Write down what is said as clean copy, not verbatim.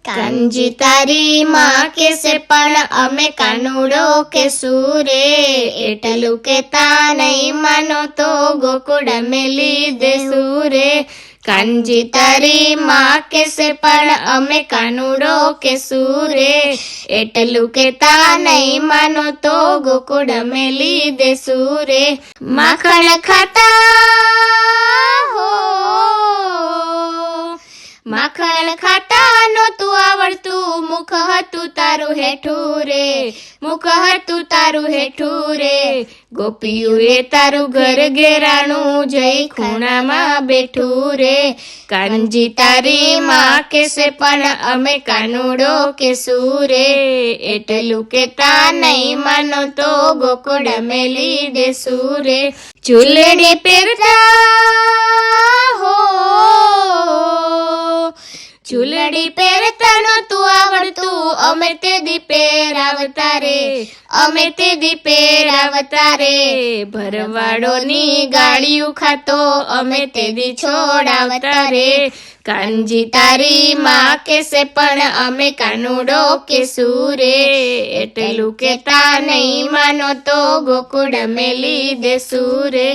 કાનજી તારી માં કેસે પણ અમે કાનુડો કેસું રે, એટલું કેતા નહીં માનો તો ગોકુળ મેલી દેશું રે. કાનજી તારી માં કેસે પણ અમે કાનુડો કેસું રે, એટલું કેતા નહીં માનો તો ગોકુળ મેલી દેશું રે. માખણ ખાતા હો, માખણ ખાતા નહોતું આવડતું, મુખ હતું તારું હેઠું રે, મુખ હતું તારું હેઠું રે. ગોપીઓએ તારું ઘર ઘેરાણું જઈ ખૂણામાં બેઠું રે. કાનજી તારી માં કેસે પણ અમે કાનુડો કેસું રે, એટલું કેતા નહીં માનો તો ગોકુળ મેલી દેશું રે. ચૂલડી પહેરતા હો, ચૂલડી પહેરતા નહોતું આવડતું, અમે તે દી પહેરાવતા રે, અમે તે દી પહેરાવતા રે. ભરવાડોની ગાળિયું ખાતો અમે તે દી છોડાવતા રે. કાનજી તારી માં કેસે પણ અમે કાનુડો કેસું રે, એટલું કેતા નહીં માનો તો ગોકુળ મેલી દેશું રે.